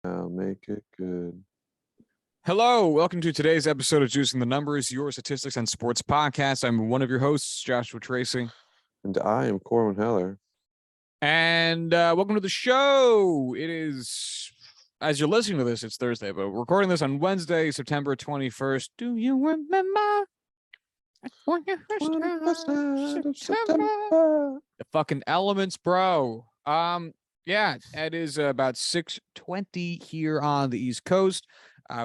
I'll make it good. Hello, welcome to today's episode of Juicing the Numbers, your statistics and sports podcast. I'm one of your hosts, Joshua Tracy. And I am Corwin Heller. And welcome to the show. It is, as you're listening to this, it's Thursday, but we're recording this on Wednesday, September 21st. Do you remember? The fucking elements, bro. Yeah, it is about 6:20 here on the East Coast.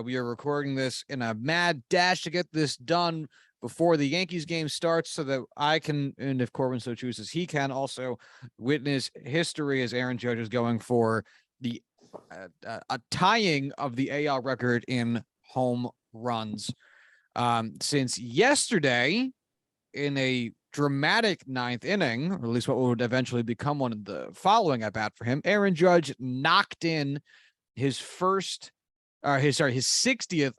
We are recording this in a mad dash to get this done before the Yankees game starts so that I can, and if Corwin so chooses, he can also witness history as Aaron Judge is going for the a tying of the AL record in home runs. Since yesterday, in a dramatic ninth inning, or at least what would eventually become one of the following at bat for him, Aaron Judge knocked in his 60th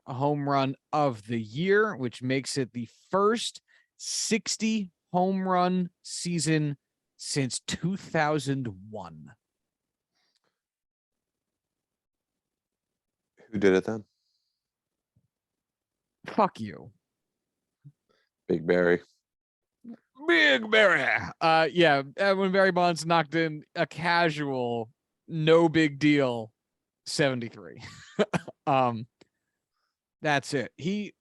home run of the year, which makes it the first 60 home run season since 2001. Who did it then? Fuck you. Big Barry. Big Barry. Yeah, when Barry Bonds knocked in a casual, no big deal 73. That's it. He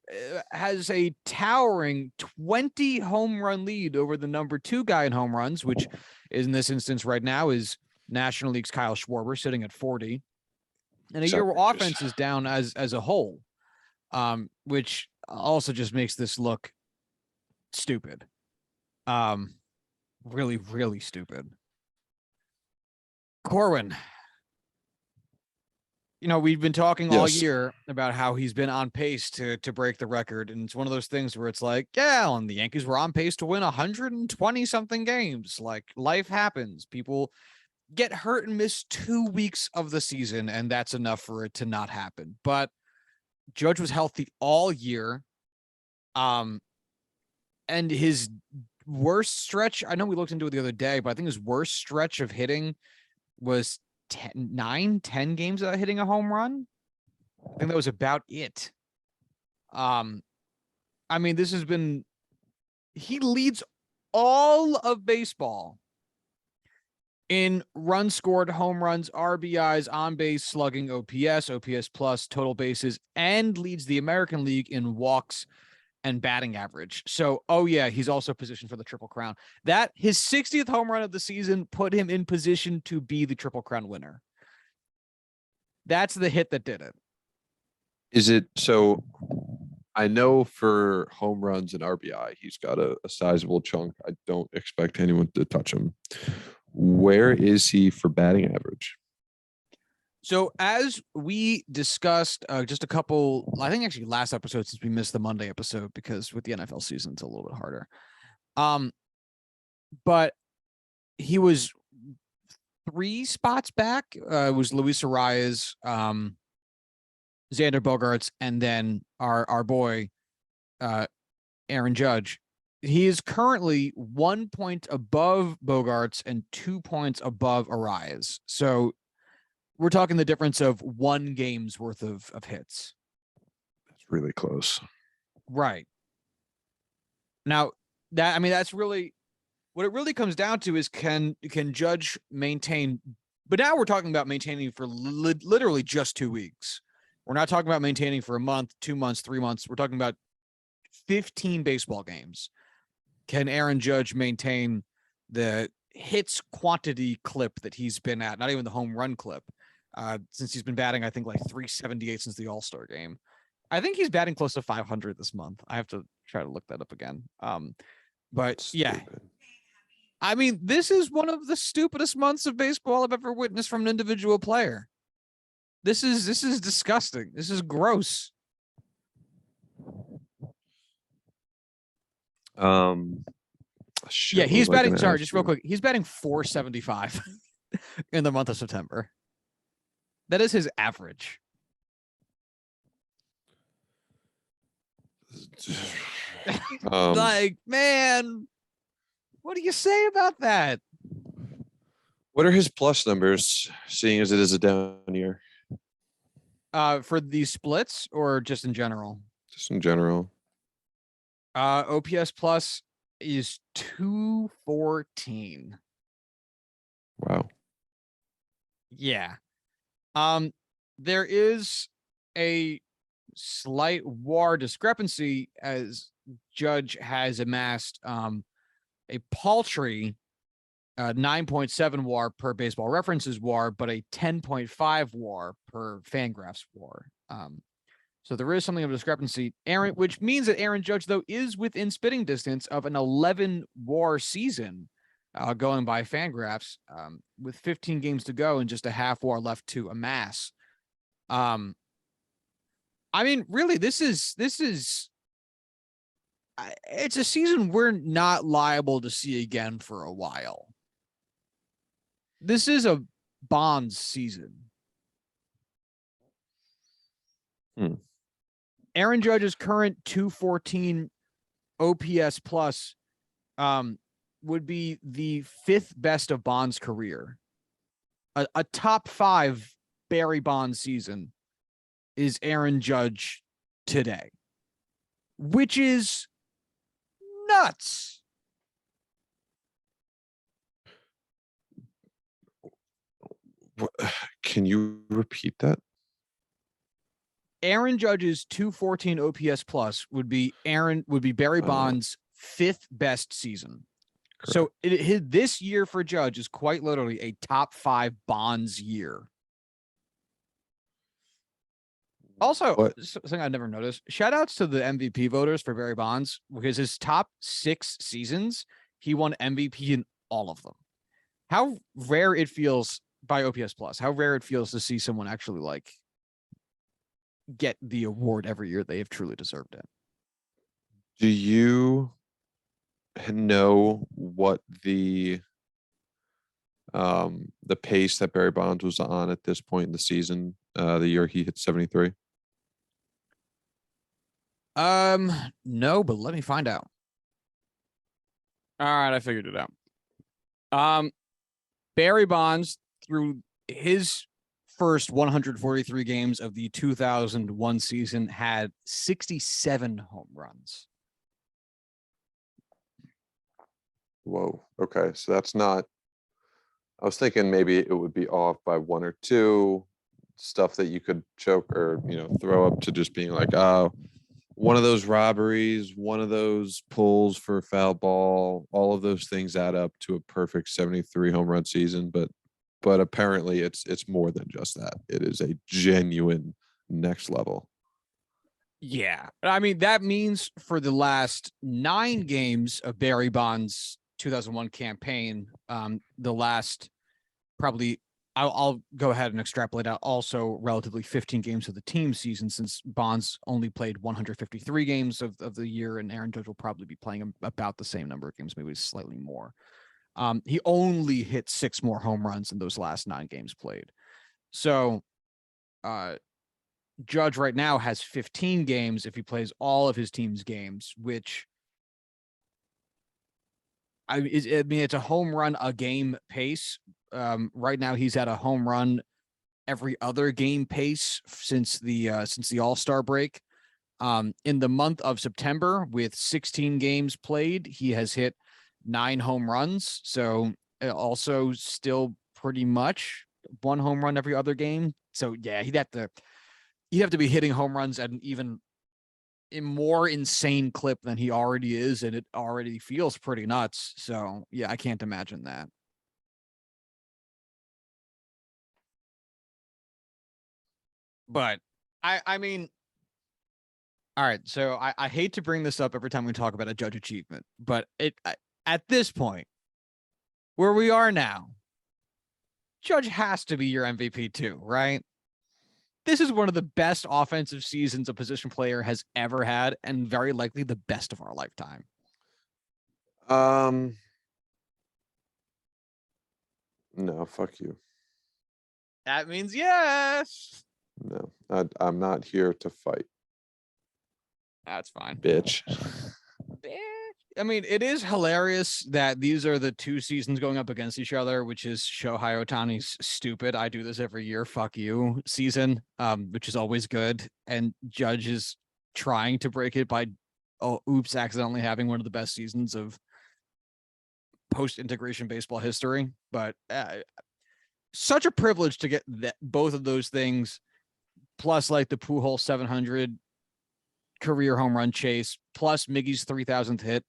has a towering 20 home run lead over the number 2 guy in home runs, which in this instance right now is National League's Kyle Schwarber, sitting at 40. And a year where offense is down as a whole, which also just makes this look stupid. Really, really stupid. Corwin, you know, we've been talking all year about how he's been on pace to break the record. And it's one of those things where it's like, yeah, and the Yankees were on pace to win 120 something games. Like, life happens. People get hurt and miss 2 weeks of the season, and that's enough for it to not happen. But Judge was healthy all year. And his worst stretch, I know we looked into it the other day, but I think his worst stretch of hitting was 10 games without hitting a home run. I think that was about it. I mean, this has been, he leads all of baseball in runs scored, home runs, RBIs, on base, slugging, OPS plus, total bases, and leads the American League in walks and batting average. So, oh yeah, he's also positioned for the Triple Crown. That his 60th home run of the season put him in position to be the Triple Crown winner. That's the hit that did it. Is it so? I know for home runs and RBI, he's got a sizable chunk. I don't expect anyone to touch him. Where is he for batting average? So as we discussed just a couple, I think actually last episode, since we missed the Monday episode because with the NFL season, it's a little bit harder. But he was 3 spots back. It was Luis Arias, Xander Bogaerts, and then our boy, Aaron Judge. He is currently 1 point above Bogaerts and 2 points above Arias. So we're talking the difference of 1 game's worth of hits. That's really close. Right. Now, that, I mean, that's really what it really comes down to is can Judge maintain, but now we're talking about maintaining for literally just 2 weeks. We're not talking about maintaining for a month, 2 months, 3 months. We're talking about 15 baseball games. Can Aaron Judge maintain the hits quantity clip that he's been at, not even the home run clip, since he's been batting, I think, like 378 since the All-Star game. I think he's batting close to 500 this month. I have to try to look that up again. But yeah, I mean, this is one of the stupidest months of baseball I've ever witnessed from an individual player. This is disgusting. This is gross. Yeah, he's batting. Sorry, just real quick. He's batting 475 in the month of September. That is his average. Like, man, what do you say about that? What are his plus numbers, seeing as it is a down year? For these splits or just in general? Just in general. OPS plus is 214. Wow. Yeah. There is a slight WAR discrepancy as Judge has amassed a paltry 9.7 WAR per Baseball References WAR, but a 10.5 WAR per Fangraphs WAR. So there is something of a discrepancy. Which means that Aaron Judge, though, is within spitting distance of an 11 WAR season, going by Fangraphs, with 15 games to go and just a half WAR left to amass. I mean, really, this is it's a season we're not liable to see again for a while. This is a Bonds season. Aaron Judge's current 214 OPS plus would be the 5th best of Bonds' career. A top 5 Barry Bonds season is Aaron Judge today, which is nuts. Can you repeat that? Aaron Judge's 214 OPS plus would be Barry Bonds' 5th best season. Correct. So this year for Judge is quite literally a top 5 Bonds year. Also, something I never noticed, shout outs to the MVP voters for Barry Bonds, because his top 6 seasons, he won MVP in all of them. How rare it feels by OPS plus, how rare it feels to see someone actually like get the award every year they have truly deserved it. Do you know what the pace that Barry Bonds was on at this point in the season, the year he hit 73? No, but let me find out. All right, I figured it out. Barry Bonds, through his first 143 games of the 2001 season, had 67 home runs. Whoa. Okay. So that's not, I was thinking maybe it would be off by 1 or 2, stuff that you could choke or, throw up to just being like, oh, one of those robberies, one of those pulls for a foul ball, all of those things add up to a perfect 73 home run season. But apparently it's more than just that. It is a genuine next level. Yeah. I mean, that means for the last 9 games of Barry Bonds' 2001 campaign, the last probably, I'll go ahead and extrapolate out also relatively 15 games of the team season, since Bonds only played 153 games of the year, and Aaron Judge will probably be playing about the same number of games, maybe slightly more. He only hit 6 more home runs in those last 9 games played. So Judge right now has 15 games if he plays all of his team's games, which I mean, it's a home run a game pace. Right now he's at a home run every other game pace since the All-Star break. In the month of September, with 16 games played, he has hit 9 home runs. So also still pretty much 1 home run every other game. So yeah, he'd have to be hitting home runs at an even more insane clip than he already is, and it already feels pretty nuts. So yeah, I can't imagine that. But I mean, all right. So I hate to bring this up every time we talk about a Judge achievement, but at this point, where we are now, Judge has to be your MVP too, right? This is one of the best offensive seasons a position player has ever had, and very likely the best of our lifetime. No, fuck you. That means yes. No, I'm not here to fight. That's fine. Bitch. Bitch. I mean, it is hilarious that these are the two seasons going up against each other, which is Shohei Ohtani's stupid. I do this every year. Fuck you season, which is always good. And Judge is trying to break it by, accidentally having one of the best seasons of post-integration baseball history. But such a privilege to get both of those things, plus like the Pujols 700 career home run chase, plus Miggy's 3,000th hit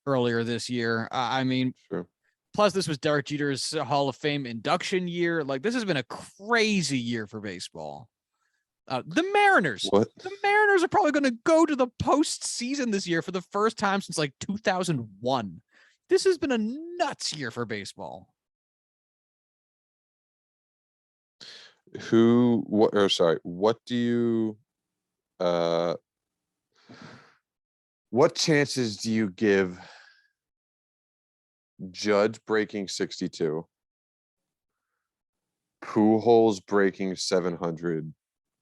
earlier this year. I mean, Sure. plus this was Derek Jeter's Hall of Fame induction year. Like, this has been a crazy year for baseball. The Mariners are probably going to go to the postseason this year for the first time since like 2001. This has been a nuts year for baseball. What do you what chances do you give Judge breaking 62, Pujols breaking 700,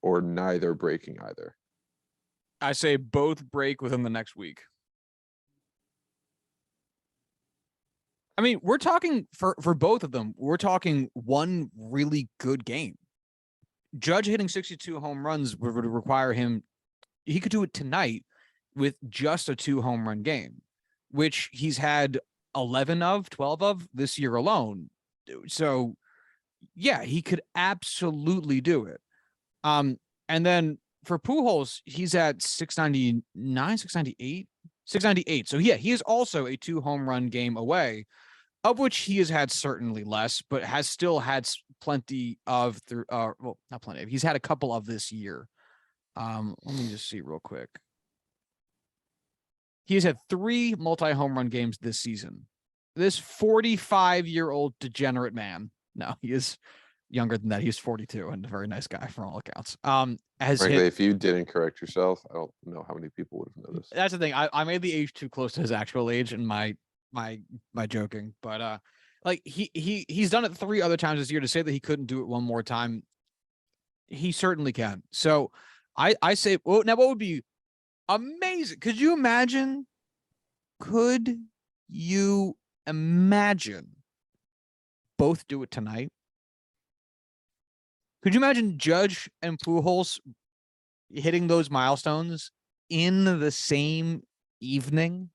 or neither breaking either? I say both break within the next week. I mean, we're talking for both of them, we're talking one really good game. Judge hitting 62 home runs would require him, he could do it tonight with just a 2 home run game, which he's had 12 of this year alone. So yeah, he could absolutely do it. And then for Pujols, he's at 699, 698, 698. So yeah, he is also a 2 home run game away, of which he has had certainly less, but has still had plenty of well, not plenty of, he's had a couple of this year. Let me just see real quick. He has had 3 multi-home run games this season. This 45-year-old degenerate man. No, he is younger than that. He's 42 and a very nice guy from all accounts. Frankly, if you didn't correct yourself, I don't know how many people would have noticed. That's the thing. I made the age too close to his actual age in my joking, but like he's done it 3 other times this year. To say that he couldn't do it one more time, he certainly can. So I say, well, now what would be amazing? Could you imagine both do it tonight? Could you imagine Judge and Pujols hitting those milestones in the same evening?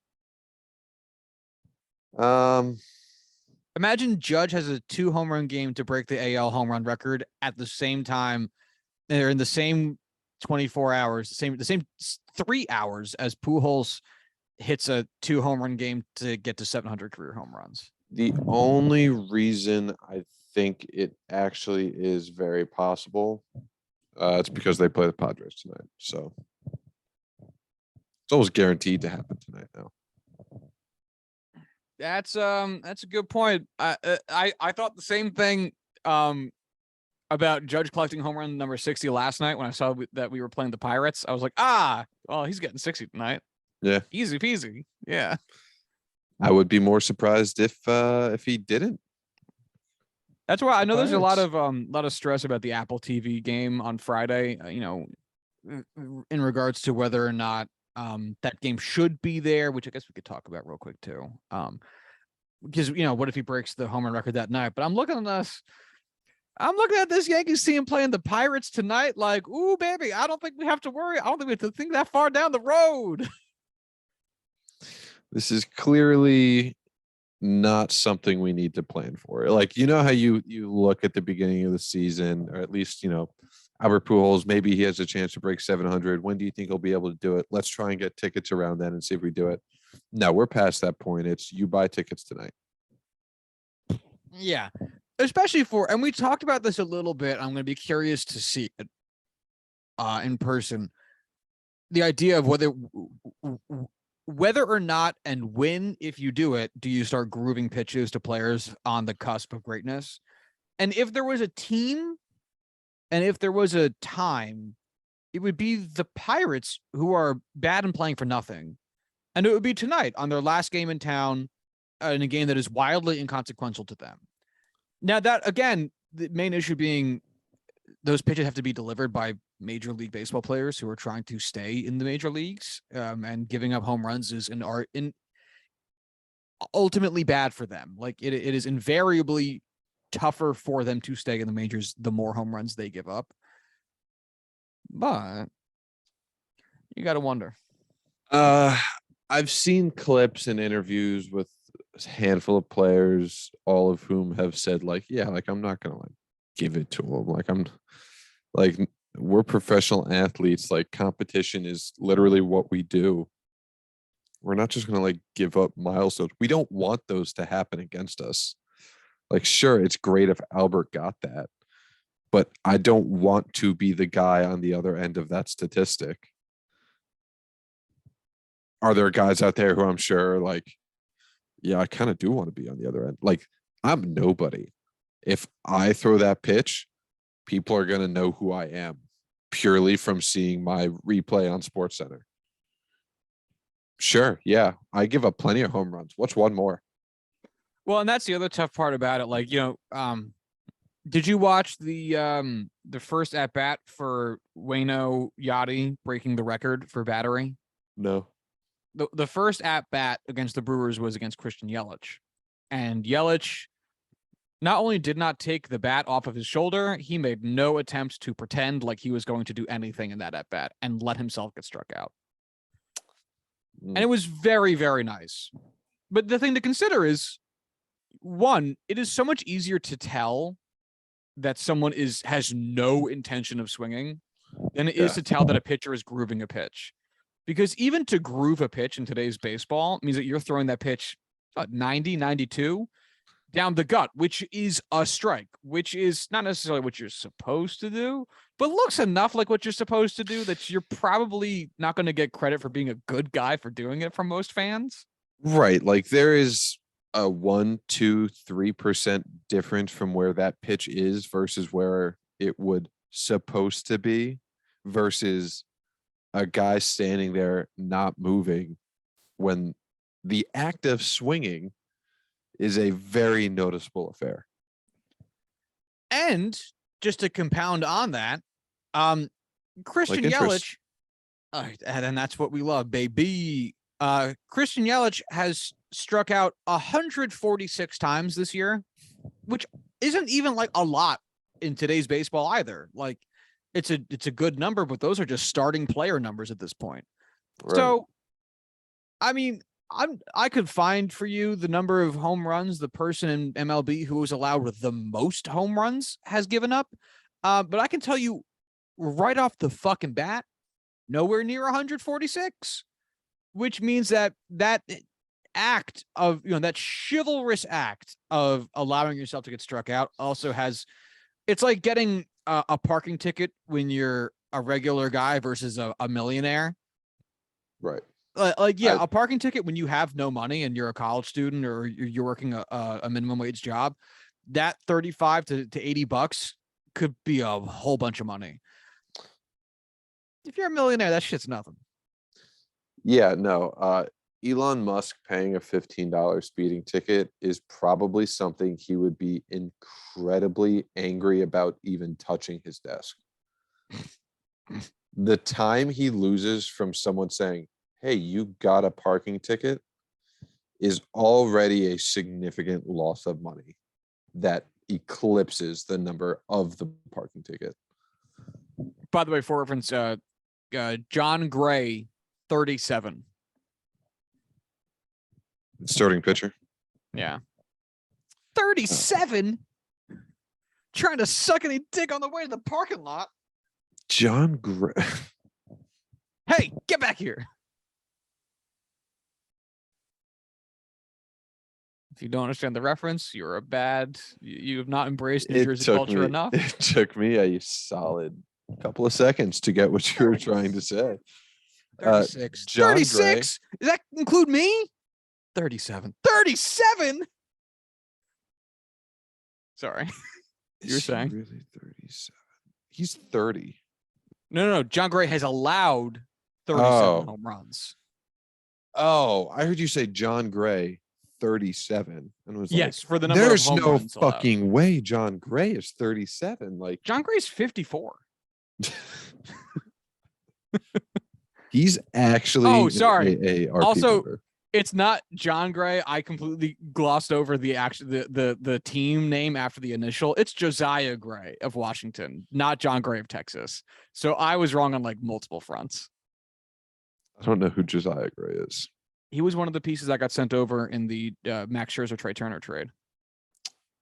Imagine Judge has a 2 home run game to break the AL home run record at the same time. They're in the same 24 hours, the same 3 hours as Pujols hits a 2 home run game to get to 700 career home runs. The only reason I think it actually is very possible, it's because they play the Padres tonight. So it's almost guaranteed to happen tonight now. That's a good point. I thought the same thing about Judge collecting home run number 60 last night when I saw that we were playing the Pirates. I was like, well, he's getting 60 tonight. Yeah, easy peasy. Yeah, I would be more surprised if he didn't. That's why I know there's a lot of stress about the Apple TV game on Friday. You know, in regards to whether or not that game should be there, which I guess we could talk about real quick too. Because what if he breaks the home run record that night? But I'm looking at this Yankees team playing the Pirates tonight. Like, ooh, baby, I don't think we have to worry. I don't think we have to think that far down the road. This is clearly not something we need to plan for. Like, how you look at the beginning of the season, or at least, Albert Pujols, maybe he has a chance to break 700. When do you think he'll be able to do it? Let's try and get tickets around then and see if we do it. No, we're past that point. It's you buy tickets tonight. Yeah. Especially and we talked about this a little bit. I'm going to be curious to see it in person. The idea of whether or not and when, if you do it, do you start grooving pitches to players on the cusp of greatness? And if there was a team and if there was a time, it would be the Pirates, who are bad and playing for nothing. And it would be tonight on their last game in town, in a game that is wildly inconsequential to them. Now, that, again, the main issue being those pitches have to be delivered by Major League Baseball players who are trying to stay in the major leagues, and giving up home runs is an art ultimately bad for them. Like it is invariably tougher for them to stay in the majors the more home runs they give up. But you got to wonder. I've seen clips and interviews with a handful of players, all of whom have said like, yeah, like I'm not gonna like give it to them. Like I'm like we're professional athletes. Like competition is literally what we do. We're not just gonna like give up milestones. We don't want those to happen against us. Like, sure, it's great if Albert got that, but I don't want to be the guy on the other end of that statistic. Are there guys out there who I'm sure like, yeah, I kind of do want to be on the other end. Like, I'm nobody. If I throw that pitch, people are going to know who I am purely from seeing my replay on Sports Center. Sure, yeah, I give up plenty of home runs. What's one more? Well, and that's the other tough part about it. Like, did you watch the first at bat for Waino Yachty breaking the record for battery? No. The first at bat against the Brewers was against Christian Yelich, and Yelich not only did not take the bat off of his shoulder, he made no attempts to pretend like he was going to do anything in that at bat and let himself get struck out. And it was very, very nice. But the thing to consider is, one, it is so much easier to tell that someone has no intention of swinging than it is to tell that a pitcher is grooving a pitch. Because even to groove a pitch in today's baseball means that you're throwing that pitch 90, 92 down the gut, which is a strike, which is not necessarily what you're supposed to do, but looks enough like what you're supposed to do that you're probably not going to get credit for being a good guy for doing it from most fans. Right. Like there is a 1, 2, 3% difference from where that pitch is versus where it would supposed to be versus a guy standing there not moving when the act of swinging is a very noticeable affair. And just to compound on that, Christian Yelich, and that's what we love, baby. Christian Yelich has struck out 146 times this year, which isn't even like a lot in today's baseball either. Like it's a good number, but those are just starting player numbers at this point. Right. So, I mean, I could find for you the number of home runs the person in MLB who was allowed the most home runs has given up. But I can tell you right off the fucking bat, nowhere near 146, which means that act of, that chivalrous act of allowing yourself to get struck out also has, it's like getting a parking ticket when you're a regular guy versus a millionaire. Right. A parking ticket when you have no money and you're a college student or you're working a minimum wage job, that 35 to $80 could be a whole bunch of money. If you're a millionaire, that shit's nothing. Yeah, no. Elon Musk paying a $15 speeding ticket is probably something he would be incredibly angry about even touching his desk. The time he loses from someone saying, hey, you got a parking ticket is already a significant loss of money that eclipses the number of the parking ticket. By the way, for reference, John Gray, 37. Starting pitcher. Yeah. 37? Trying to suck any dick on the way to the parking lot. John Gray. Hey, get back here. If you don't understand the reference, you're a bad. You have not embraced New Jersey culture enough. It took me a solid couple of seconds to get what you were trying to say. 36. 36? Does that include me? 37. 37? Sorry. You were saying? Really 37? He's 30. No. John Gray has allowed 37 home runs. Oh, I heard you say John Gray 37 and was yes, like, for the number there's of home no runs fucking allowed. way John Gray is 37. Like John Gray's 54. He's actually sorry. a RP Also, member. It's not John Gray. I completely glossed over the team name after the initial. It's Josiah Gray of Washington, not John Gray of Texas. So I was wrong on like multiple fronts. I don't know who Josiah Gray is. He was one of the pieces that got sent over in the Max Scherzer Trey Turner trade.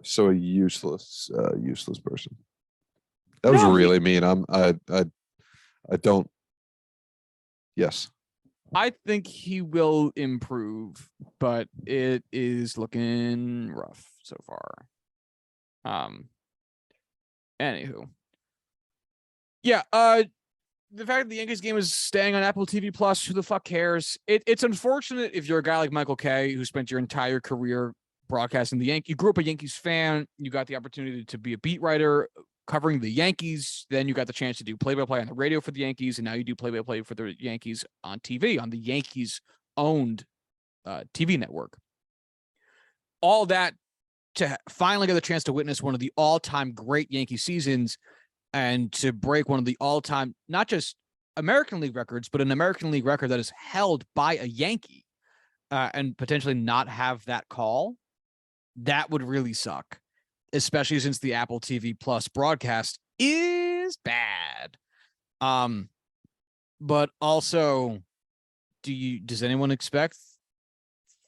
So a useless person. That was really mean. I don't. Yes. I think he will improve, but it is looking rough so far. Anywho. Yeah, the fact that the Yankees game is staying on Apple TV Plus, who the fuck cares? It's unfortunate if you're a guy like Michael Kay who spent your entire career broadcasting the Yankees. You grew up a Yankees fan. You got the opportunity to be a beat writer covering the Yankees. Then you got the chance to do play-by-play on the radio for the Yankees, and now you do play-by-play for the Yankees on TV, on the Yankees-owned TV network. All that to finally get the chance to witness one of the all-time great Yankee seasons and to break one of the all-time, not just American League records, but an American League record that is held by a Yankee and potentially not have that call, that would really suck, especially since the Apple TV Plus broadcast is bad. But also, does anyone expect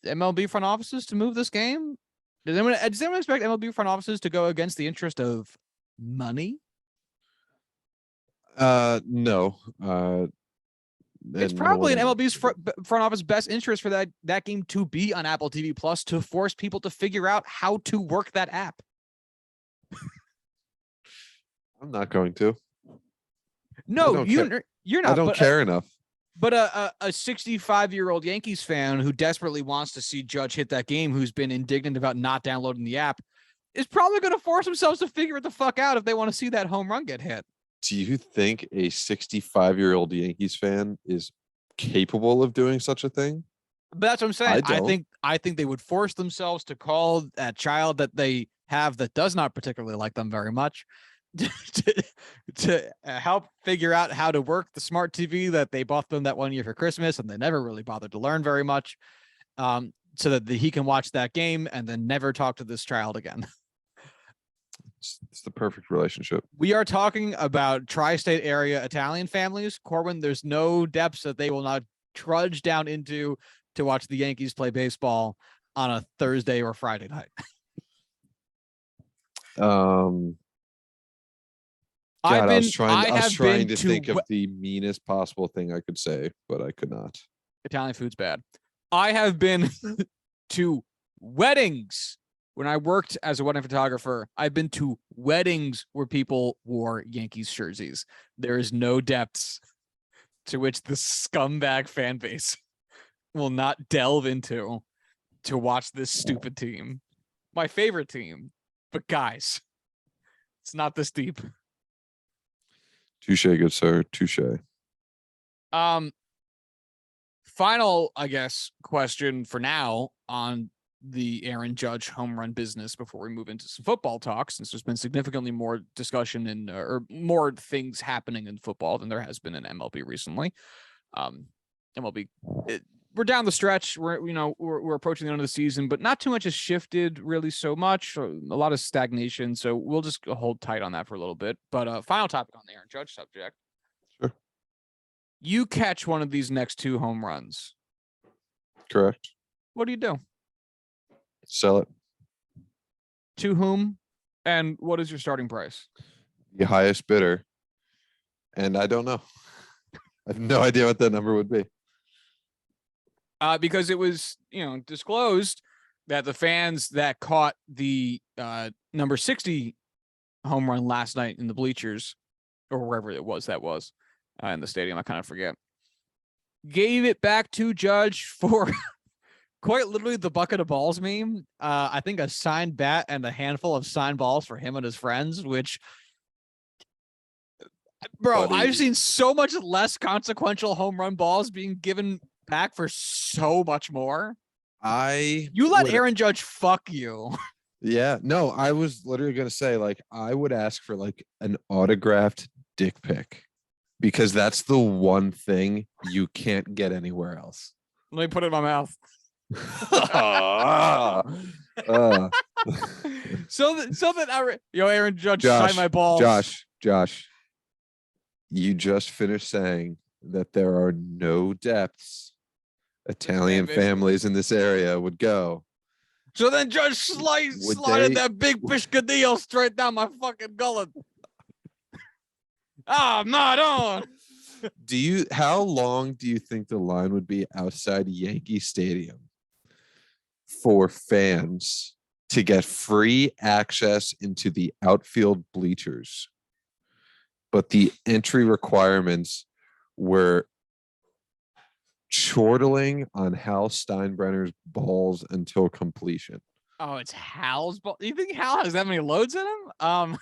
MLB front offices to move this game? Does anyone expect MLB front offices to go against the interest of money? No. It's probably in MLB's front office best interest for that game to be on Apple TV Plus to force people to figure out how to work that app. I'm not going to. No, you're not. I don't care enough. But a 65-year-old Yankees fan who desperately wants to see Judge hit that game, who's been indignant about not downloading the app, is probably going to force themselves to figure it the fuck out if they want to see that home run get hit. Do you think a 65-year-old Yankees fan is capable of doing such a thing? But that's what I'm saying. I think they would force themselves to call that child that they have that does not particularly like them very much to help figure out how to work the smart TV that they bought them that one year for Christmas and they never really bothered to learn very much, so that he can watch that game and then never talk to this child again. It's the perfect relationship. We are talking about tri-state area Italian families. Corwin, there's no depths that they will not trudge down into to watch the Yankees play baseball on a Thursday or Friday night. God, I was trying to think of the meanest possible thing I could say, but I could not. Italian food's bad. I have been to weddings. When I worked as a wedding photographer, I've been to weddings where people wore Yankees jerseys. There is no depths to which the scumbag fan base will not delve into to watch this stupid team. My favorite team. But guys, it's not this deep. Touche, good sir. Touche. Final, I guess, question for now on the Aaron Judge home run business before we move into some football talk, since there's been significantly more discussion and or more things happening in football than there has been in MLB recently. We're down the stretch. We're approaching the end of the season, but not too much has shifted really so much. A lot of stagnation. So we'll just hold tight on that for a little bit. But final topic on the Aaron Judge subject. Sure. You catch one of these next two home runs. Correct. What do you do? Sell it. To whom? And what is your starting price? The highest bidder. And I don't know. I have no idea what that number would be. Because it was, disclosed that the fans that caught the number 60 home run last night in the bleachers, or wherever it was in the stadium, I kind of forget, gave it back to Judge for quite literally the bucket of balls meme. I think a signed bat and a handful of signed balls for him and his friends, which, bro, I've seen so much less consequential home run balls being given back for so much more. You let Aaron Judge fuck you. Yeah, no, I was literally going to say, I would ask for an autographed dick pic, because that's the one thing you can't get anywhere else. Let me put it in my mouth. So that Aaron Judge sign my balls. Josh, you just finished saying that there are no depths Italian families in this area would go. So then Judge slided that big piscadillo straight down my fucking gullet. Madon. How long do you think the line would be outside Yankee Stadium for fans to get free access into the outfield bleachers? But the entry requirements were chortling on Hal Steinbrenner's balls until completion. Oh, it's Hal's ball. You think Hal has that many loads in him?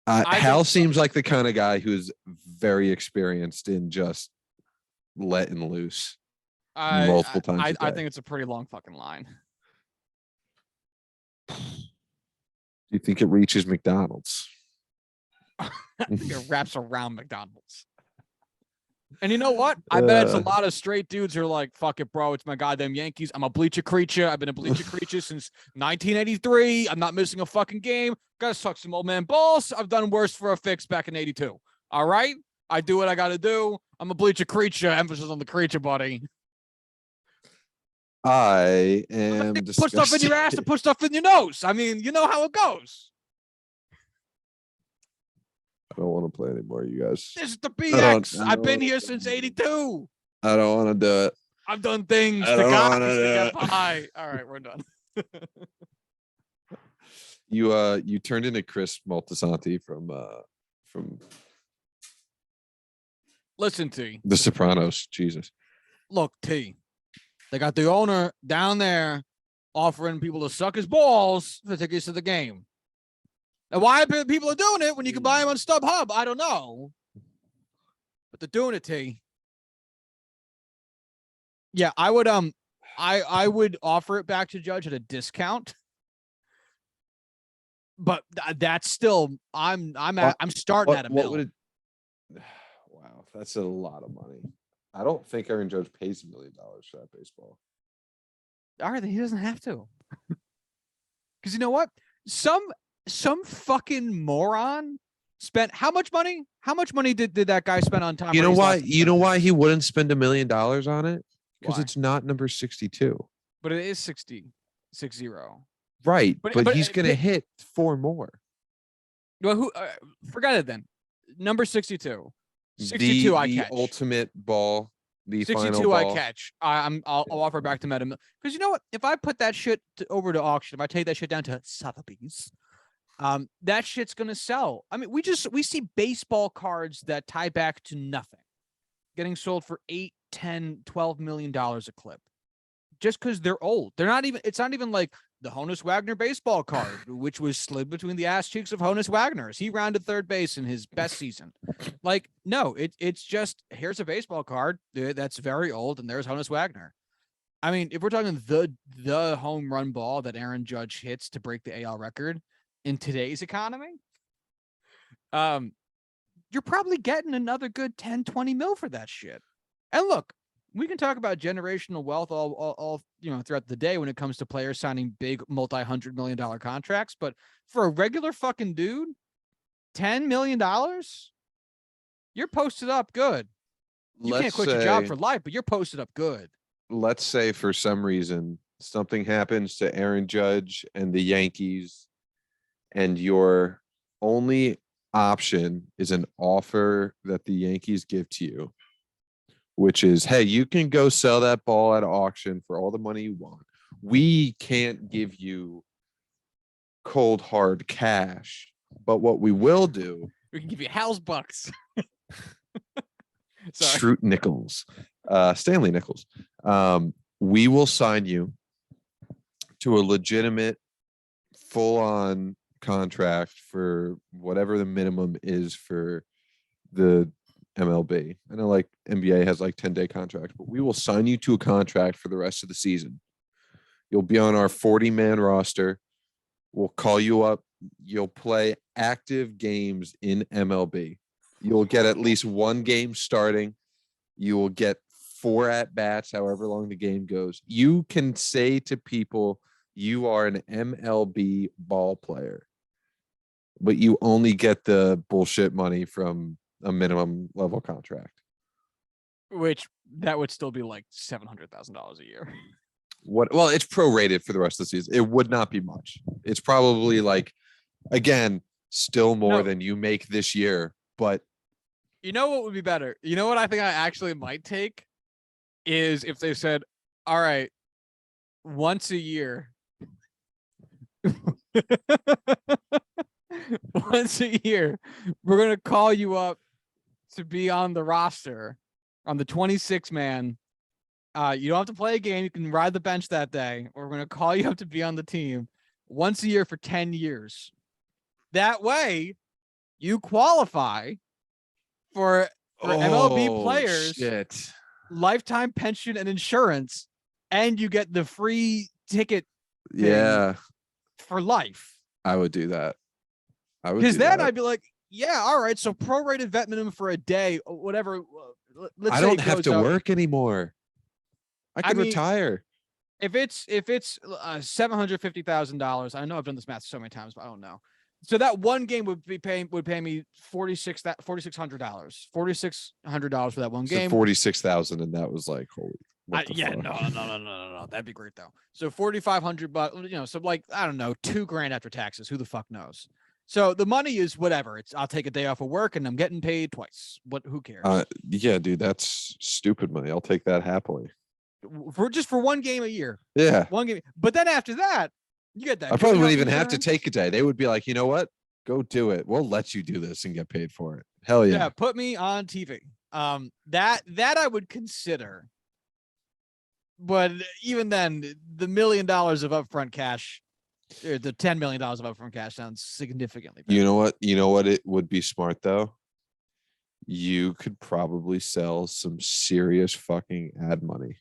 Hal seems like the kind of guy who's very experienced in just letting loose multiple times. I think it's a pretty long fucking line. Do you think it reaches McDonald's? I think it wraps around McDonald's. And you know what? I bet it's a lot of straight dudes who are like, fuck it, bro. It's my goddamn Yankees. I'm a bleacher creature. I've been a bleacher creature since 1983. I'm not missing a fucking game. Gotta suck some old man balls. I've done worse for a fix back in 82. All right? I do what I gotta do. I'm a bleacher creature. Emphasis on the creature, buddy. I am disgusted. Put stuff in your ass and put stuff in your nose. I mean, you know how it goes. I don't want to play anymore, you guys. This is the BX. I've been here since 82. I don't want to do it. I've done things to guys to get by. All right, we're done. You turned into Chris Moltisanti from Listen, T. The Sopranos. Jesus. Look, T. They got the owner down there offering people to suck his balls for tickets to the game. And why people are doing it when you can buy them on StubHub, I don't know. But they're doing it, T. Yeah, I would I would offer it back to Judge at a discount. But that's still I'm starting at a mill. Wow, that's a lot of money. I don't think Aaron Judge pays $1 million for that baseball. All right, then he doesn't have to. Because you know what? Some fucking moron spent how much money? How much money did that guy spend on Tom? You know why? You know why he wouldn't spend $1 million on it? Because it's not number 62. But it is 60. Right, but he's gonna hit 4 more. Well, who? Forget it then. Number 62. 62 I catch. The ultimate ball. The 62 final ball. I catch. I'll offer back to Meta because you know what? If I put that shit over to auction, if I take that shit down to Sotheby's, that shit's gonna sell. I mean, we see baseball cards that tie back to nothing getting sold for $8, $10, $12 million a clip, just because they're old. They're not even. It's not even like the Honus Wagner baseball card, which was slid between the ass cheeks of Honus Wagner as he rounded third base in his best season. Like, no, it's just here's a baseball card that's very old, and there's Honus Wagner. I mean, if we're talking the home run ball that Aaron Judge hits to break the AL record in today's economy, you're probably getting another good 10, 20 mil for that shit. And look, we can talk about generational wealth all throughout the day when it comes to players signing big multi-$100 million contracts, but for a regular fucking dude, $10 million, you're posted up good. You can't quit your job for life, but you're posted up good. Let's say for some reason something happens to Aaron Judge and the Yankees, and your only option is an offer that the Yankees give to you, which is, hey, you can go sell that ball at auction for all the money you want. We can't give you cold, hard cash. But what we will do, we can give you Hal's bucks. Stroot Nichols, Stanley Nichols. We will sign you to a legitimate, full-on contract for whatever the minimum is for the MLB. I know like NBA has like 10-day contracts, but we will sign you to a contract for the rest of the season. You'll be on our 40-man roster. We'll call you up. You'll play active games in MLB. You'll get at least one game starting. You will get 4 at-bats, however long the game goes. You can say to people you are an MLB ball player, but you only get the bullshit money from a minimum level contract. Which that would still be like $700,000 a year. What? Well, it's prorated for the rest of the season. It would not be much. It's probably like, again, still more than you make this year. But you know what would be better? You know what I think I actually might take is if they said, all right, once a year, once a year, we're going to call you up to be on the roster, on the 26-man. You don't have to play a game. You can ride the bench that day. Or we're going to call you up to be on the team once a year for 10 years. That way, you qualify for MLB players, lifetime pension and insurance, and you get the free ticket thing for life. I would do that. Because then I'd be like, yeah, all right. So prorated vet minimum for a day, whatever. I don't have to work anymore. I can retire. If it's $750,000, I know I've done this math so many times, but I don't know. So that one game would pay me $4,600 for that one game. 46,000, and that was like, holy. No. That'd be great though. So $4,500, so like, I don't know, $2,000 after taxes. Who the fuck knows? So the money is whatever. I'll take a day off of work and I'm getting paid twice. Who cares? Yeah, dude, that's stupid money. I'll take that happily. For one game a year. Yeah. One game. But then after that, you get that. I probably wouldn't even have to take a day. They would be like, you know what? Go do it. We'll let you do this and get paid for it. Hell yeah. Yeah, put me on TV. That I would consider. But even then, the $1 million of upfront cash, or the $10 million of upfront cash sounds significantly better. You know what? You know what? It would be smart though. You could probably sell some serious fucking ad money.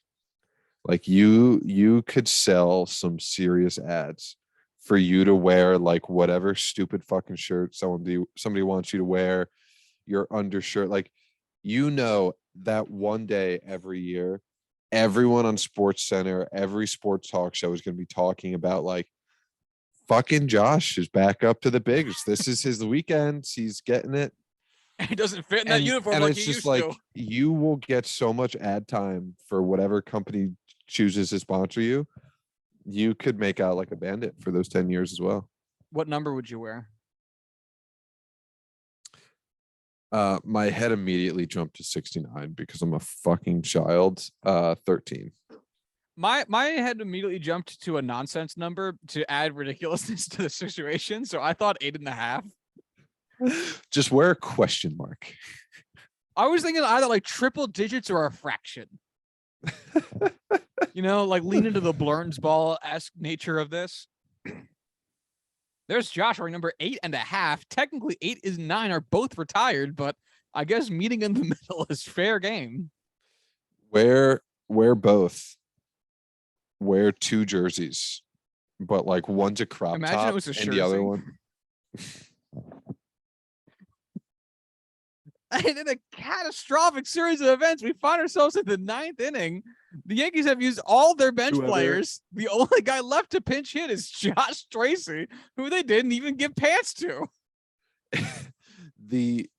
Like you could sell some serious ads for you to wear, like whatever stupid fucking shirt somebody wants you to wear, your undershirt. Like, that one day every year, everyone on Sports Center, every sports talk show is going to be talking about like, fucking Josh is back up to the bigs. This is his weekends. He's getting it. He doesn't fit in that uniform and like it's he just used like, to. You will get so much ad time for whatever company chooses to sponsor you. You could make out like a bandit for those 10 years as well. What number would you wear? My head immediately jumped to 69 because I'm a fucking child. 13. My head immediately jumped to a nonsense number to add ridiculousness to the situation. So I thought 8.5. Just wear a question mark. I was thinking either like triple digits or a fraction. Like lean into the Blurns ball-esque nature of this. There's Josh wearing number 8.5. Technically 8 is 9 are both retired, but I guess meeting in the middle is fair game. Wear both. Wear 2 jerseys, but like one's a crop top and the other one. And in a catastrophic series of events, we find ourselves in the 9th inning. The Yankees have used all their bench players. The only guy left to pinch hit is Josh Tracy, who they didn't even give pants to. The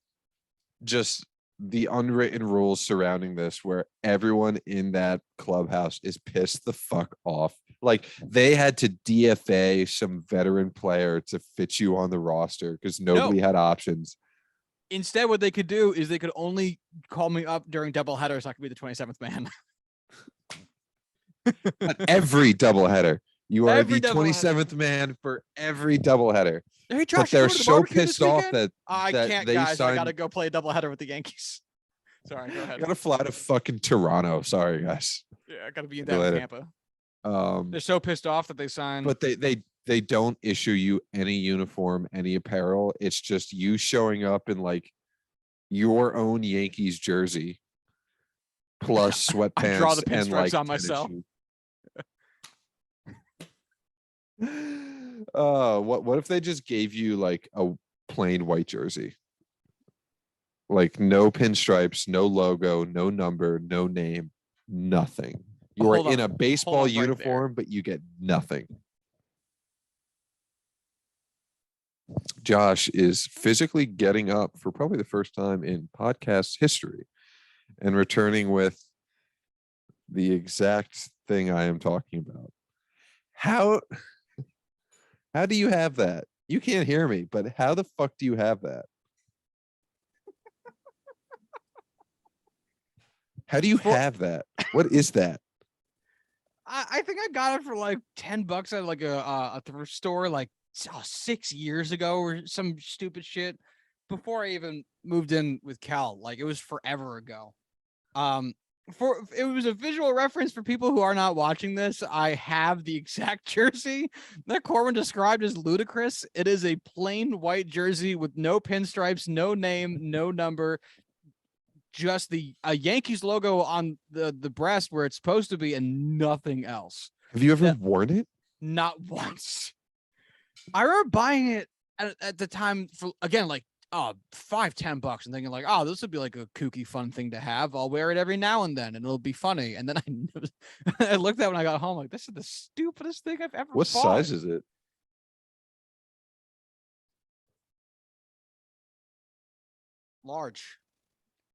unwritten rules surrounding this, where everyone in that clubhouse is pissed the fuck off. Like, they had to DFA some veteran player to fit you on the roster because nobody had options. Instead, what they could do is they could only call me up during doubleheader so I could be the 27th man. Every doubleheader. You are the 27th man for every doubleheader. Hey, Josh, but they're so pissed off that I can't, guys. I gotta go play a doubleheader with the Yankees. Sorry, go ahead. I gotta fly to fucking Toronto. Sorry, guys. Yeah, I gotta be in Tampa. They're so pissed off that they signed. But they don't issue you any uniform, any apparel. It's just you showing up in like your own Yankees jersey plus sweatpants. I draw the pinstripes and like on myself. What if they just gave you like a plain white jersey? Like no pinstripes, no logo, no number, no name. nothing. You are Hold in on, a baseball right there. uniform, but you get nothing. Josh is physically getting up for probably the first time in podcast history and returning with the exact thing I am talking about. How do you have that? You can't hear me, but how the fuck do you have that? How do you have that? What is that? I think I got it for like $10 at like a thrift store like 6 years ago or some stupid shit before I even moved in with Cal. Like it was forever ago. It was a visual reference for people who are not watching this. I have the exact jersey that Corwin described as ludicrous. It is a plain white jersey with no pinstripes, no name, no number, just a Yankees logo on the breast where it's supposed to be and nothing else. Have you ever worn it? Not once. I remember buying it at the time for, again, like $5-10 and thinking like, oh, this would be like a kooky fun thing to have. I'll wear it every now and then and it'll be funny. And then I looked at it when I got home like, this is the stupidest thing I've ever What bought. size is it? Large.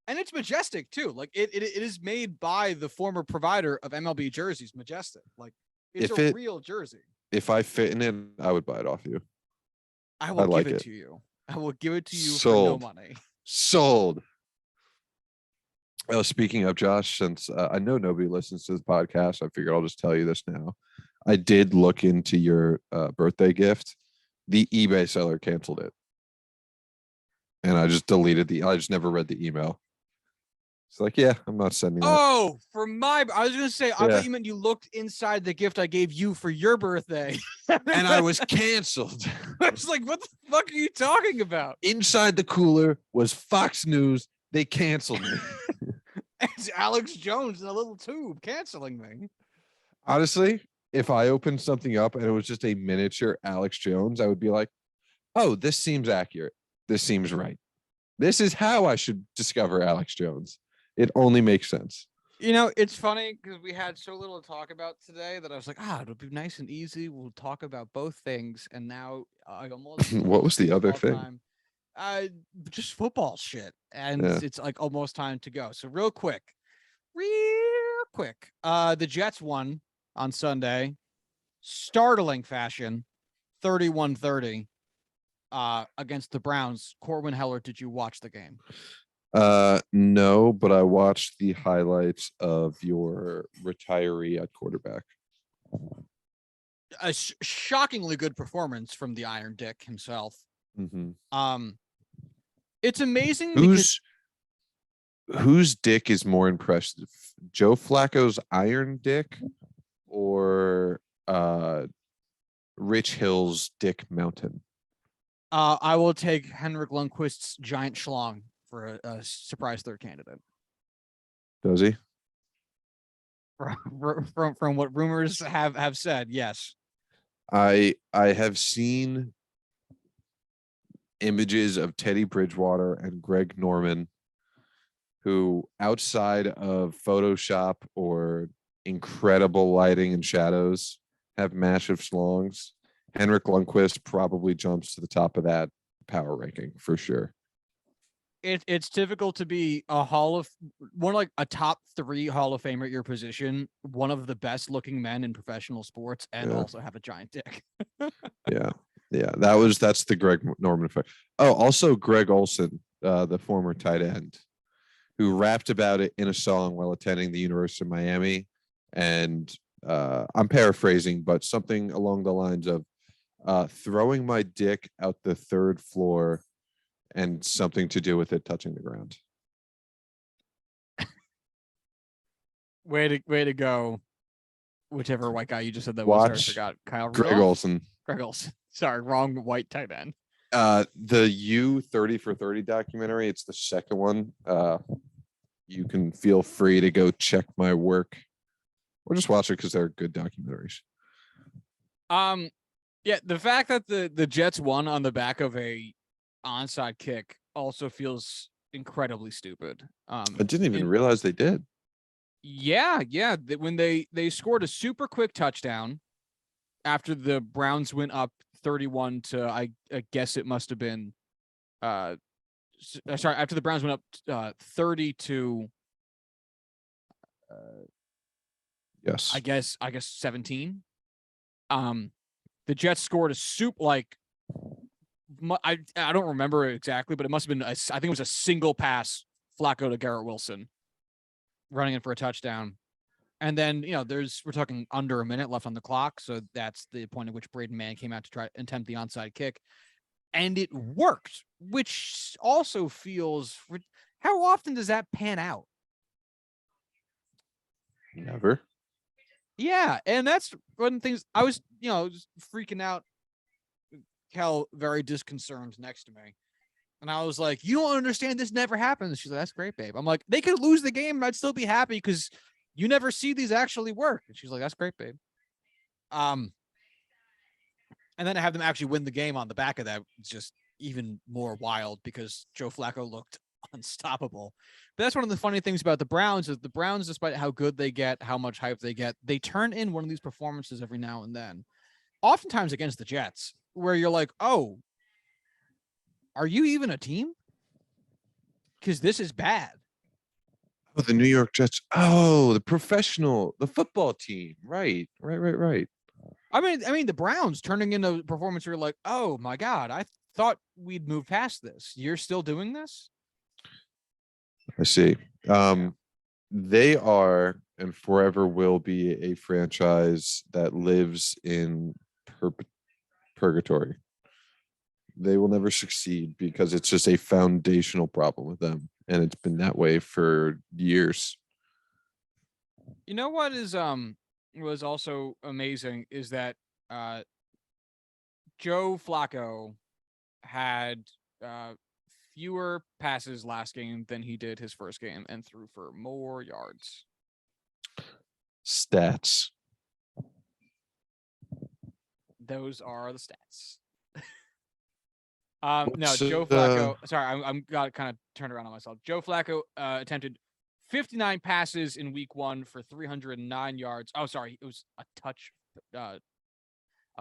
And it's majestic too. Like it is made by the former provider of MLB jerseys, Majestic. Like it's a real jersey. If I fit in it, I would buy it off you. I will give it to you. I will give it to you Sold. for no money. Sold. Oh, speaking of Josh, since I know nobody listens to this podcast, I figured I'll just tell you this now. I did look into your birthday gift. The eBay seller canceled it. And I just deleted I just never read the email. It's like, yeah, I'm not sending that. Oh, I was going to say, I thought you meant you looked inside the gift I gave you for your birthday. And I was canceled. I was like, what the fuck are you talking about? Inside the cooler was Fox News. They canceled me. It's Alex Jones in a little tube canceling me. Honestly, if I opened something up and it was just a miniature Alex Jones, I would be like, oh, this seems accurate. This seems right. This is how I should discover Alex Jones. It only makes sense. You know, it's funny because we had so little to talk about today that I was like, it'll be nice and easy. We'll talk about both things. And now I almost what was the other thing? Just football shit. And it's like almost time to go. So real quick. The Jets won on Sunday. Startling fashion. 31-30 against the Browns. Corwin Heller, did you watch the game? No, but I watched the highlights of your retiree at quarterback. A shockingly good performance from the Iron Dick himself. Mm-hmm. It's amazing whose dick is more impressive, Joe Flacco's Iron Dick or Rich Hill's Dick Mountain? I will take Henrik Lundqvist's giant schlong for a surprise third candidate. Does he? From what rumors have said, yes. I have seen images of Teddy Bridgewater and Greg Norman, who outside of Photoshop or incredible lighting and shadows have massive schlongs. Henrik Lundqvist probably jumps to the top of that power ranking for sure. It's difficult to be a top 3 Hall of Famer at your position, one of the best looking men in professional sports, and also have a giant dick. Yeah. That's the Greg Norman effect. Oh, also Greg Olson, the former tight end, who rapped about it in a song while attending the University of Miami. And I'm paraphrasing, but something along the lines of throwing my dick out the 3rd floor and something to do with it touching the ground. Way to go. Whichever white guy you just said that was, I forgot. Kyle Greg Rudolph? Olson. Greg Olson. Sorry, wrong white tight end. The U 30 for 30 documentary. It's the second one. You can feel free to go check my work or just watch it because they're good documentaries. Yeah, the fact that the Jets won on the back of a onside kick also feels incredibly stupid. I didn't even realize they did. Yeah, when they scored a super quick touchdown after the Browns went up 31 to I guess it must have been sorry, after the Browns went up 30 to Yes. I guess 17. The Jets scored a I don't remember exactly, but it must have been I think it was a single pass Flacco to Garrett Wilson running in for a touchdown. And then, we're talking under a minute left on the clock. So that's the point at which Braden Mann came out to try attempt the onside kick. And it worked, which also feels, how often does that pan out? Never. Yeah. And that's one of the things I was, just freaking out. Kel very disconcerted next to me. And I was like, you don't understand. This never happens. She's like, that's great, babe. I'm like, they could lose the game and I'd still be happy because you never see these actually work. And she's like, that's great, babe. And then to have them actually win the game on the back of that, it's just even more wild because Joe Flacco looked unstoppable. But that's one of the funny things about the Browns is the Browns, despite how good they get, how much hype they get, they turn in one of these performances every now and then, oftentimes against the Jets, where you're like, oh, are you even a team? Because this is bad. Oh, the New York Jets. Oh, the football team. Right. I mean, the Browns turning into a performance where you're like, oh my God, I thought we'd move past this. You're still doing this? I see. They are and forever will be a franchise that lives in purgatory. They will never succeed because it's just a foundational problem with them, and it's been that way for years. You know what is was also amazing is that Joe Flacco had fewer passes last game than he did his first game and threw for more yards. Stats. Those are the stats. No, What's, Joe Flacco. Sorry, I'm got kind of turned around on myself. Joe Flacco attempted 59 passes in week 1 for 309 yards. Oh, sorry, it was a touch, a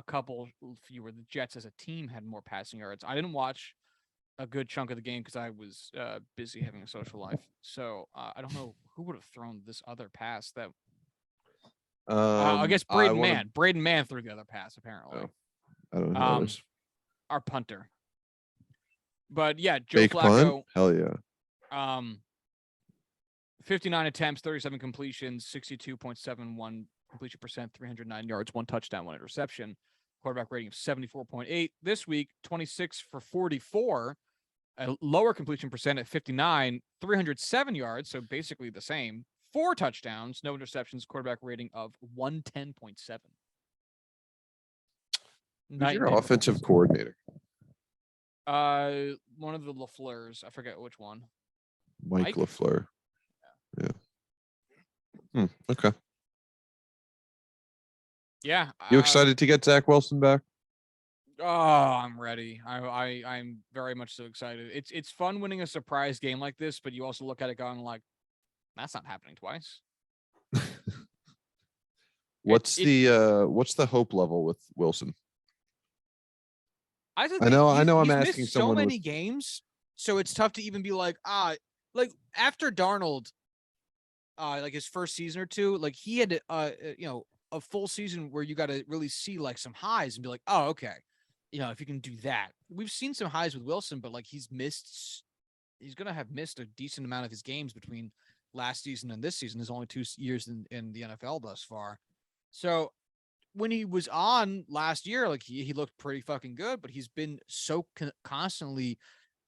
couple fewer. The Jets as a team had more passing yards. I didn't watch a good chunk of the game because I was busy having a social life. So I don't know who would have thrown this other pass. That I guess Braden Mann. Braden Mann threw the other pass apparently. Oh, I don't know. Our punter. But yeah, Joe Fake Flacco. Punt? Hell yeah. 59 attempts, 37 completions, 62.71 completion percent, 309 yards, 1 touchdown, 1 interception. Quarterback rating of 74.8. This week, 26 for 44, a lower completion percent at 59, 307 yards, so basically the same. 4 touchdowns, no interceptions, quarterback rating of 110.7. Who's your offensive coordinator? One of the LaFleurs. I forget which one. Mike LaFleur. Yeah. Okay. Yeah. You excited to get Zach Wilson back? Oh, I'm ready. I'm very much so excited. It's fun winning a surprise game like this, but you also look at it going like, that's not happening twice. What's the hope level with Wilson? I know I'm asking missed someone so many games, so it's tough to even be like, like after Darnold, like his first season or two, like he had a full season where you got to really see like some highs and be like, oh, okay, if you can do that. We've seen some highs with Wilson, but like he's gonna have missed a decent amount of his games between last season and this season. There's only 2 years in the NFL thus far. So when he was on last year, like he looked pretty fucking good, but he's been so constantly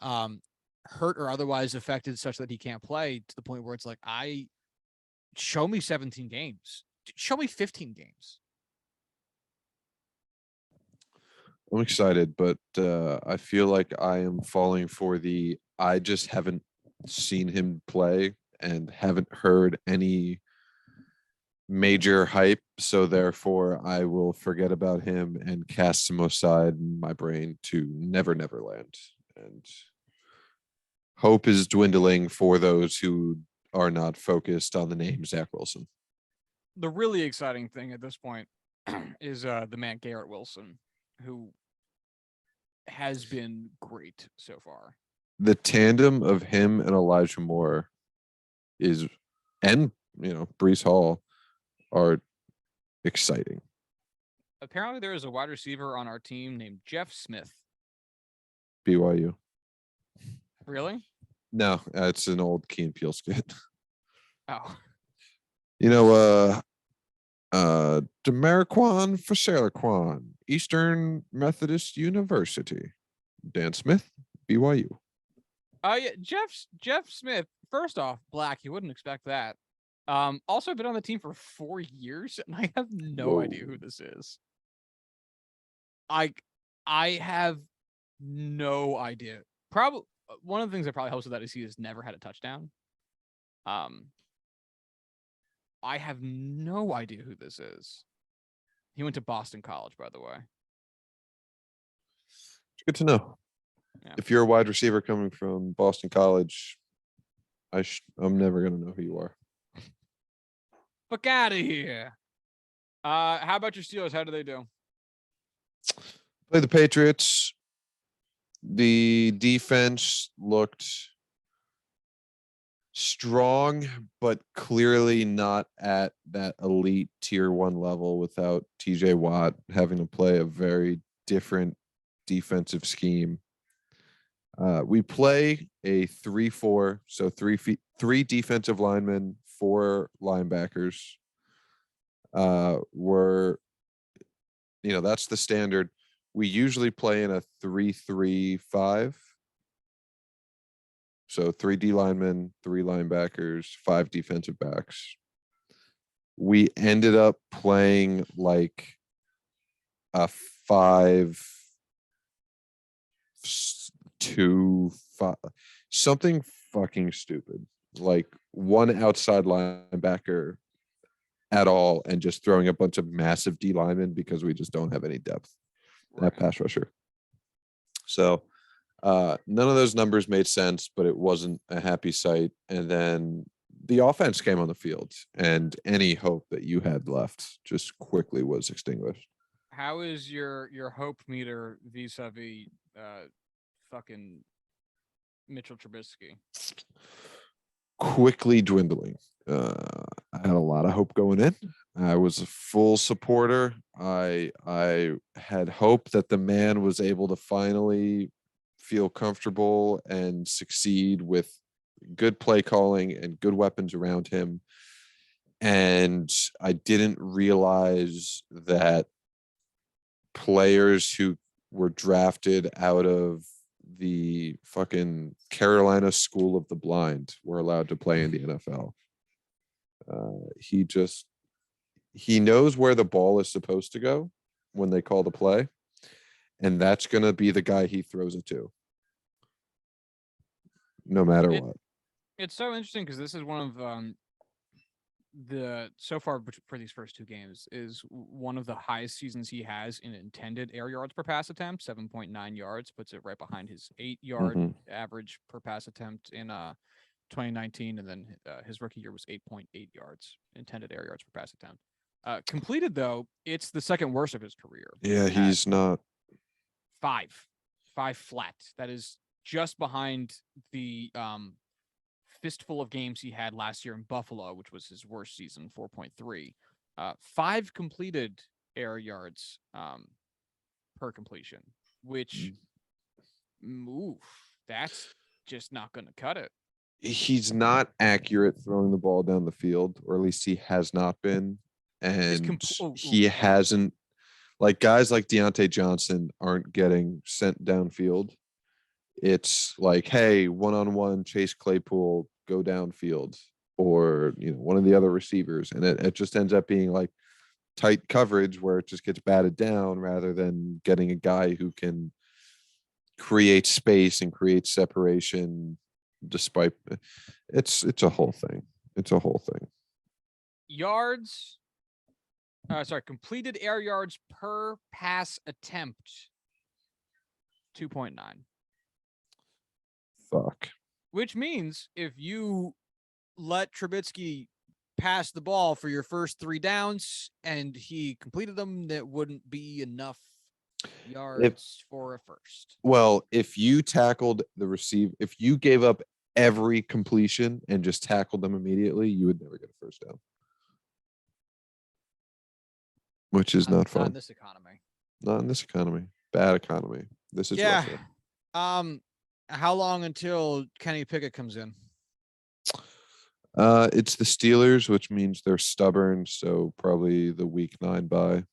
hurt or otherwise affected such that he can't play, to the point where it's like, show me 17 games, show me 15 games. I'm excited, but I feel like I am falling for I just haven't seen him play and haven't heard any major hype, so therefore I will forget about him and cast him aside in my brain to Neverland. And hope is dwindling for those who are not focused on the name Zach Wilson. The really exciting thing at this point is the man Garrett Wilson, who has been great so far. The tandem of him and Elijah Moore and Brees Hall are exciting. Apparently, there is a wide receiver on our team named Jeff Smith. BYU. Really? No, it's an old Key and Peele skit. Oh. Demariquan Fasalaquan, Eastern Methodist University. Dan Smith, BYU. Oh yeah, Jeff Smith. First off, black. You wouldn't expect that. Also been on the team for 4 years, and I have no idea who this is. I have no idea. Probably one of the things that probably helps with that is he has never had a touchdown. I have no idea who this is. He went to Boston College, by the way. It's good to know. Yeah. If you're a wide receiver coming from Boston College, I'm never gonna know who you are. Fuck out of here. How about your Steelers? How do they do? Play the Patriots. The defense looked strong, but clearly not at that elite tier 1 level without TJ Watt having to play a very different defensive scheme. We play a 3-4, so three defensive linemen, 4 linebackers. That's the standard. We usually play in a 3-3-5. So 3 D linemen, 3 linebackers, 5 defensive backs. We ended up playing like a 5-2-5, something fucking stupid. Like one outside linebacker at all and just throwing a bunch of massive D linemen because we just don't have any depth at pass rusher. So none of those numbers made sense, but it wasn't a happy sight. And then the offense came on the field, and any hope that you had left just quickly was extinguished. How is your hope meter vis-a-vis fucking Mitchell Trubisky? Quickly dwindling. I had a lot of hope going in. I was a full supporter. I had hope that the man was able to finally feel comfortable and succeed with good play calling and good weapons around him. And I didn't realize that players who were drafted out of the fucking Carolina School of the Blind were allowed to play in the NFL. He knows where the ball is supposed to go when they call the play, and that's going to be the guy he throws it to, no matter what. It's so interesting because this is one of so far for these first 2 games is one of the highest seasons he has in intended air yards per pass attempt. 7.9 yards puts it right behind his 8-yard average per pass attempt in 2019, and then his rookie year was 8.8 yards intended air yards per pass attempt. Completed though, it's the second worst of his career. Yeah, he's not 5 flat. That is just behind the fistful of games he had last year in Buffalo, which was his worst season, 4.3. 5 completed air yards per completion, which that's just not going to cut it. He's not accurate throwing the ball down the field, or at least he has not been. And he hasn't, like guys like Deontay Johnson aren't getting sent downfield. It's like, hey, one-on-one Chase Claypool, go downfield, or one of the other receivers, and it just ends up being like tight coverage where it just gets batted down rather than getting a guy who can create space and create separation. Despite it's a whole thing. Completed air yards per pass attempt, 2.9. Fuck. Which means if you let Trubisky pass the ball for your first 3 downs and he completed them, that wouldn't be enough yards for a first. Well, if you tackled the receiver, if you gave up every completion and just tackled them immediately, you would never get a first down. Which is not fun. Not in this economy. Not in this economy. Bad economy. This is Russia. How long until Kenny Pickett comes in? It's the Steelers, which means they're stubborn. So probably the week 9 bye.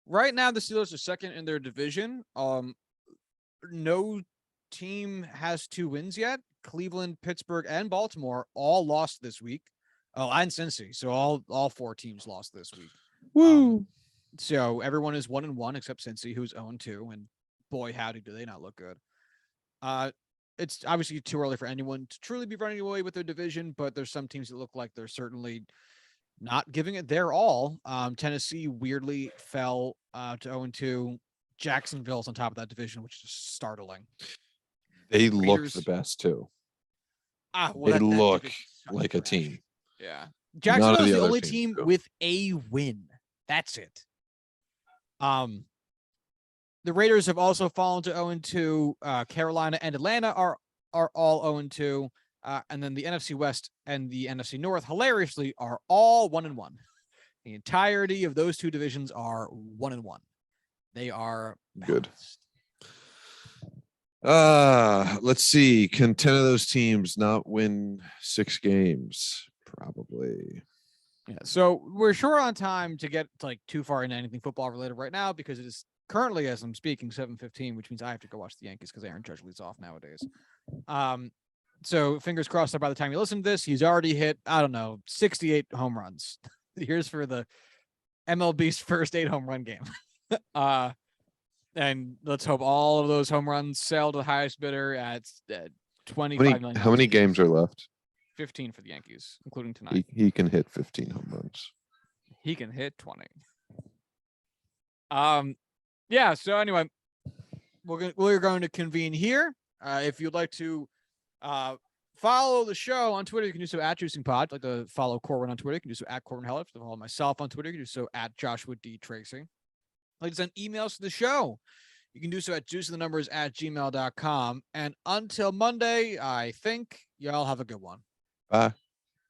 Right now, the Steelers are second in their division. No team has 2 wins yet. Cleveland, Pittsburgh, and Baltimore all lost this week. Oh, and Cincy. So all 4 teams lost this week. Woo! So everyone is 1-1 except Cincy, who's 0-2, and boy, howdy, do they not look good. It's obviously too early for anyone to truly be running away with their division, but there's some teams that look like they're certainly not giving it their all. Tennessee weirdly fell to 0-2. Jacksonville's on top of that division, which is startling. They look the best too. They look like a team. Yeah. Jacksonville's the only team with a win. That's it. The Raiders have also fallen to 0-2. Carolina and Atlanta are all 0-2. And then the NFC West and the NFC North, hilariously, are all 1-1. The entirety of those 2 divisions are 1-1. They are balanced. Good. Let's see. Can 10 of those teams not win 6 games? Probably. Yeah. So we're short on time to get like too far into anything football related right now because it is currently, as I'm speaking, 7:15, which means I have to go watch the Yankees because Aaron Judge leads off nowadays. So fingers crossed that by the time you listen to this, he's already hit, 68 home runs. Here's for the MLB's first 8 home run game. And let's hope all of those home runs sell to the highest bidder at $25 million. How many games are left? 15 for the Yankees, including tonight. He can hit 15 home runs. He can hit 20. Yeah. So anyway, we're going to convene here. If you'd like to follow the show on Twitter, you can do so at JuicingPod. Like to follow Corwin on Twitter, you can do so at Corwin Heller. To follow myself on Twitter, you can do so at Joshua D. Tracy. Like to send emails to the show, you can do so at juicingthenumbers@gmail.com. And until Monday, I think y'all have a good one. Bye.